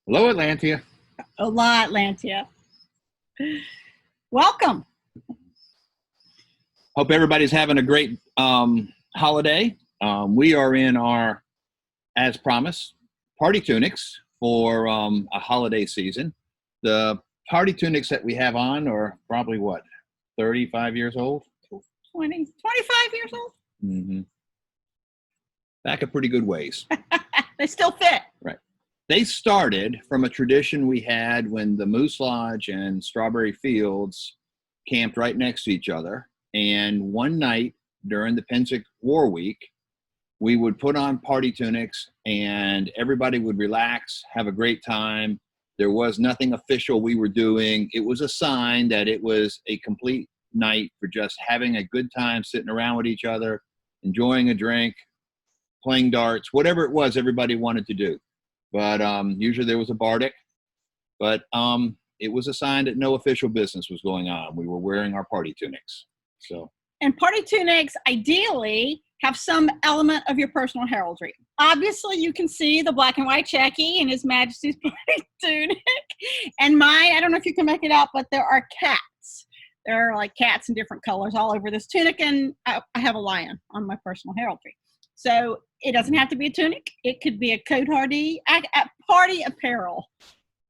Hello, Atlantia. Hola, Atlantia. Welcome. Hope everybody's having a great holiday. We are in our, as promised, party tunics for a holiday season. The party tunics that we have on are probably, 35 years old? 25 years old. Mm-hmm. Back a pretty good ways. They still fit. Right. They started from a tradition we had when the Moose Lodge and Strawberry Fields camped right next to each other. And one night during the Penza War Week, we would put on party tunics and everybody would relax, have a great time. There was nothing official we were doing. It was a sign that it was a complete night for just having a good time, sitting around with each other, enjoying a drink, playing darts, whatever it was everybody wanted to do. But usually there was a bardic, but it was a sign that no official business was going on. We were wearing our party tunics. And party tunics ideally have some element of your personal heraldry. Obviously, you can see the black and white checky in His Majesty's party tunic. And mine, I don't know if you can make it out, but there are cats. There are like cats in different colors all over this tunic, and I have a lion on my personal heraldry. So it doesn't have to be a tunic. It could be a cotehardie, party apparel.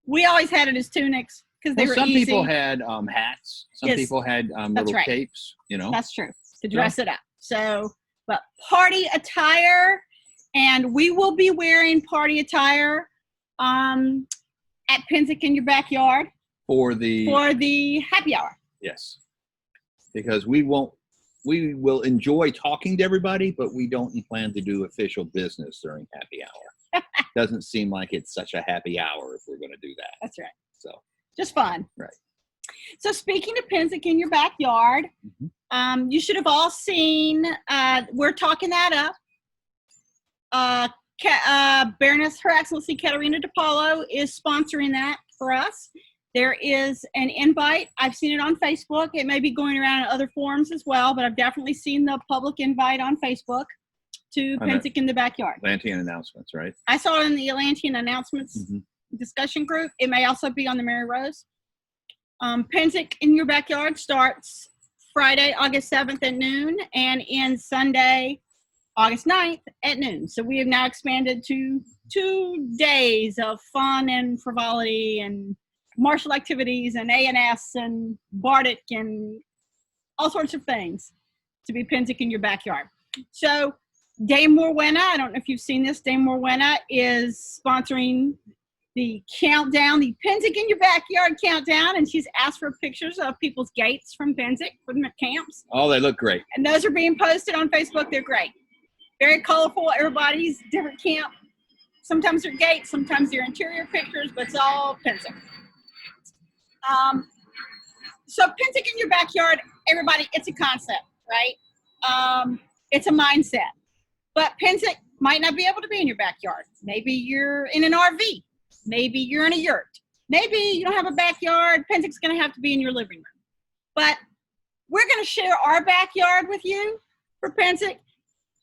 We always had it as tunics because they were some easy. People had hats. Some people had little capes, That's true, to dress it up. So, but party attire, and we will be wearing party attire at Penza in your backyard for the happy hour. Yes, because we will enjoy talking to everybody, but we don't plan to do official business during happy hour. Doesn't seem like it's such a happy hour if we're going to do that. That's right. So just fun. Right. So speaking of Penza in your backyard, you should have all seen, we're talking that up. Baroness Her Excellency Caterina DePaulo is sponsoring that for us. There is an invite. I've seen it on Facebook. It may be going around in other forums as well, but I've definitely seen the public invite on Facebook to Penza in the backyard. Atlantean announcements, right? I saw it in the Atlantean announcements discussion group. It may also be on the Mary Rose. Penza in your backyard starts Friday, August 7th at noon and ends Sunday, August 9th at noon. So we have now expanded to 2 days of fun and frivolity and martial activities and A&S and Bardic and all sorts of things to be Penza in your backyard. So Dame Morwenna, I don't know if you've seen this, Dame Morwenna is sponsoring the countdown, the Penza in your backyard countdown, and she's asked for pictures of people's gates from Penza, from the camps. Oh, they look great. And those are being posted on Facebook. They're great. Very colorful. Everybody's different camp. Sometimes they're gates, sometimes they're interior pictures, but it's all Penza. So Penza in your backyard, everybody, it's a concept, right? It's a mindset. But Penza might not be able to be in your backyard. Maybe you're in an RV. Maybe you're in a yurt. Maybe you don't have a backyard. Penza's going to have to be in your living room. But we're going to share our backyard with you for Penza.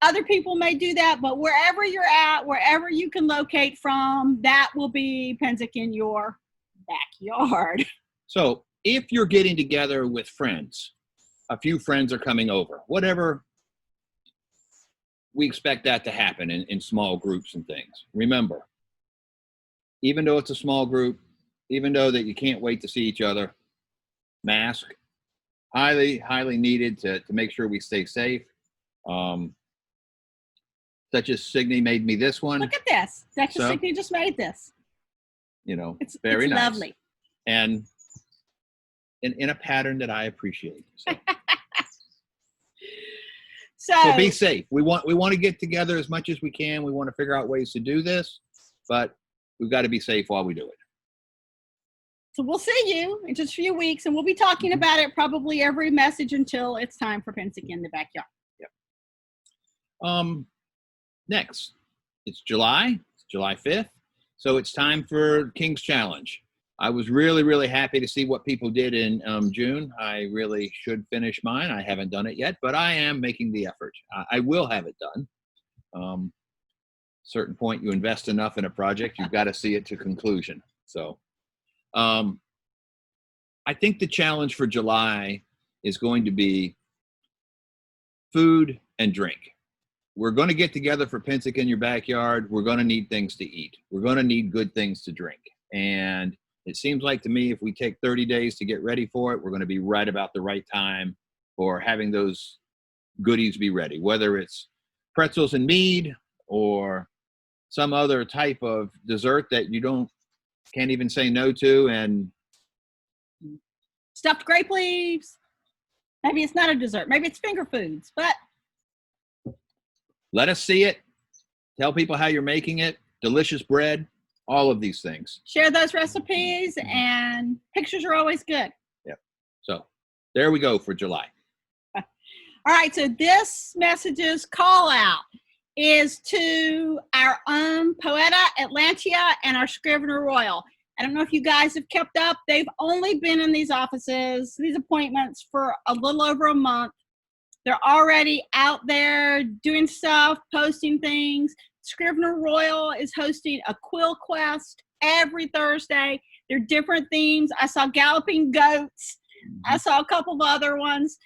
Other people may do that, but wherever you're at, wherever you can locate from, that will be Penza in your backyard. So if you're getting together with friends, a few friends are coming over, whatever, we expect that to happen in small groups and things. Remember, even though it's a small group, even though that you can't wait to see each other, mask, highly, highly needed to make sure we stay safe. Such as Signe made me this one. Look at this. Duchess Signe just made this. It's very nice. Lovely. And in a pattern that I appreciate. So be safe. We want to get together as much as we can. We want to figure out ways to do this, but we've got to be safe while we do it. So we'll see you in just a few weeks, and we'll be talking about it probably every message until it's time for Penza in the backyard. Yep. Next, it's July 5th. So it's time for King's Challenge. I was really, really happy to see what people did in June. I really should finish mine. I haven't done it yet, but I am making the effort. I will have it done. certain point you invest enough in a project, you've got to see it to conclusion. So I think the challenge for July is going to be food and drink. We're going to get together for Penza in your backyard. We're going to need things to eat. We're going to need good things to drink. And it seems like to me, if we take 30 days to get ready for it, we're going to be right about the right time for having those goodies be ready, whether it's pretzels and mead or some other type of dessert that you can't even say no to. And stuffed grape leaves. Maybe it's not a dessert. Maybe it's finger foods, but let us see it. Tell people how you're making it. Delicious bread, all of these things. Share those recipes, and pictures are always good. Yep. So there we go for July. All right. So this message's call out is to our own Poeta Atlantia and our Scrivener Royal. I don't know if you guys have kept up. They've only been in these offices, these appointments, for a little over a month. They're already out there doing stuff, posting things. Scrivener Royal is hosting a quill quest every Thursday. They're different themes. I saw galloping goats. I saw a couple of other ones.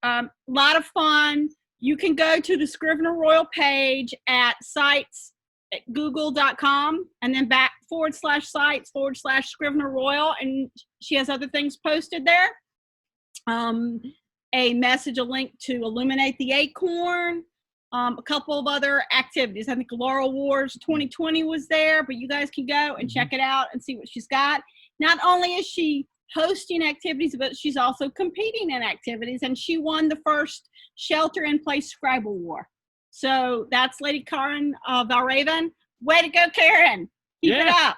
A lot of fun. You can go to the Scrivener Royal page at google.com and then /sites/Scrivener Royal, and she has other things posted there. A link to Illuminate the Acorn, a couple of other activities. I think Laurel Wars 2020 was there, but you guys can go and check it out and see what she's got. Not only is she hosting activities, but she's also competing in activities, and she won the first Shelter in Place Scribble War. So that's Lady Karen Valraven. Way to go, Karen. Keep it up.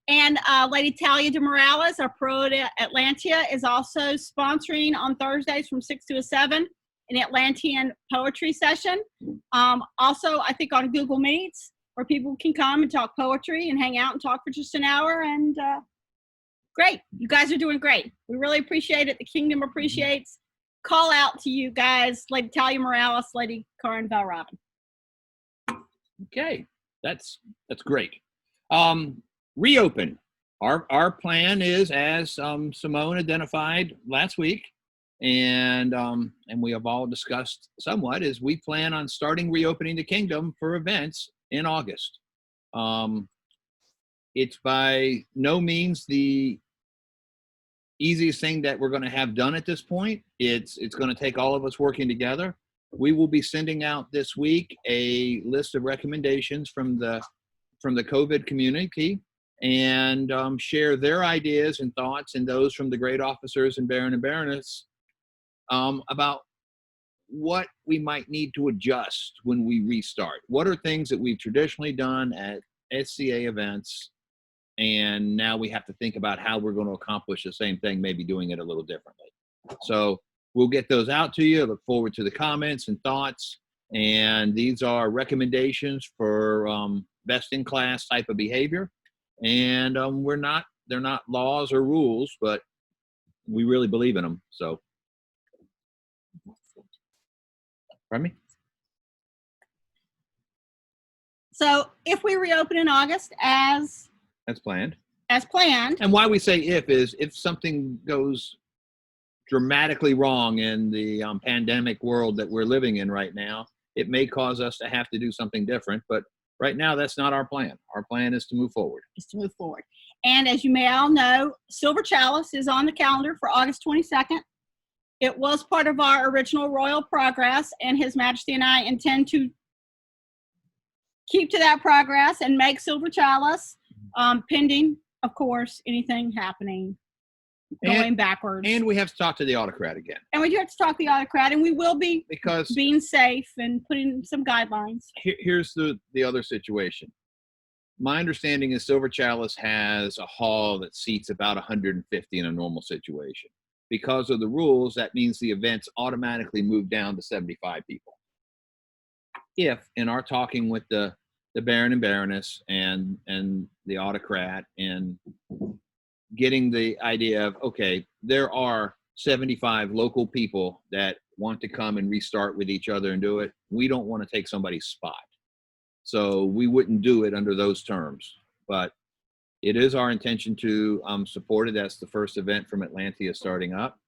And Lady Talia de Morales, our pro Atlantia, is also sponsoring on Thursdays from 6 to 7 an Atlantean poetry session. Also, I think on Google Meets, where people can come and talk poetry and hang out and talk for just an hour. And great. You guys are doing great. We really appreciate it. The Kingdom appreciates. Call out to you guys, Lady Talia Morales, Lady Karen Valraven. Okay, that's great. Reopen. Our plan is, as Simone identified last week, and we have all discussed somewhat, is we plan on starting reopening the Kingdom for events in August. It's by no means the easiest thing that we're going to have done at this point. It's going to take all of us working together. We will be sending out this week a list of recommendations from the COVID community, and share their ideas and thoughts and those from the great officers and Baron and Baroness about what we might need to adjust when we restart. What are things that we've traditionally done at SCA events, and now we have to think about how we're going to accomplish the same thing, maybe doing it a little differently. So we'll get those out to you. Look forward to the comments and thoughts. And these are recommendations for best in class type of behavior. And they're not laws or rules, but we really believe in them. So, pardon me? So if we reopen in August as planned. And why we say is if something goes dramatically wrong in the pandemic world that we're living in right now, it may cause us to have to do something different. But right now, that's not our plan. Our plan is to move forward. And as you may all know, Silver Chalice is on the calendar for August 22nd. It was part of our original Royal Progress, and His Majesty and I intend to keep to that progress and make Silver Chalice, pending, of course, anything happening going backwards. And we have to talk to the autocrat again. And we do have to talk to the autocrat, and we will be being safe and putting some guidelines. Here's the other situation. My understanding is Silver Chalice has a hall that seats about 150 in a normal situation. Because of the rules, that means the events automatically move down to 75 people. If, in our talking with the Baron and Baroness and the autocrat and getting the idea of, okay, there are 75 local people that want to come and restart with each other and do it. We don't want to take somebody's spot. So we wouldn't do it under those terms, but it is our intention to support it. That's the first event from Atlantia starting up.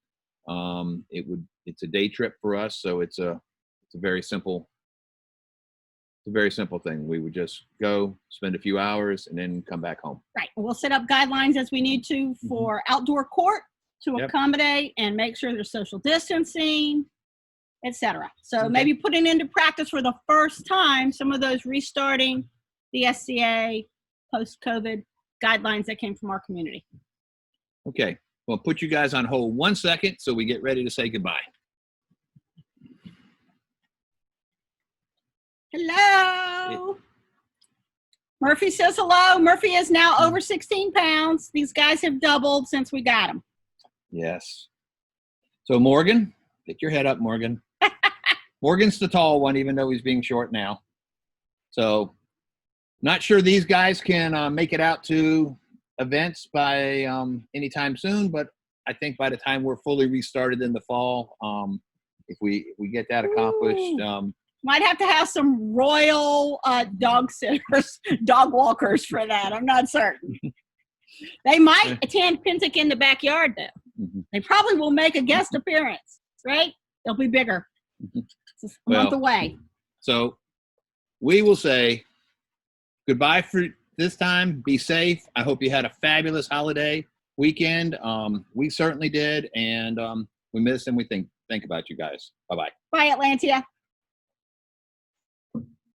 It's a day trip for us, so it's a very simple thing. We would just go, spend a few hours, and then come back home. Right. We'll set up guidelines as we need to for outdoor court to accommodate and make sure there's social distancing, etc. So maybe putting into practice for the first time some of those restarting the SCA post-COVID guidelines that came from our community. Okay. Well, put you guys on hold 1 second so we get ready to say goodbye. Hello. Murphy says hello. Murphy is now over 16 pounds. These guys have doubled since we got them. Yes. So Morgan, pick your head up, Morgan. Morgan's the tall one, even though he's being short now. So not sure these guys can make it out to events by anytime soon, but I think by the time we're fully restarted in the fall, if we get that accomplished, might have to have some royal dog sitters, dog walkers for that. I'm not certain. They might attend Penza in the backyard, though. They probably will make a guest appearance, right? They'll be bigger. It's a month away. So we will say goodbye for this time. Be safe. I hope you had a fabulous holiday weekend. We certainly did, and we miss and we think about you guys. Bye-bye. Bye, Atlantia.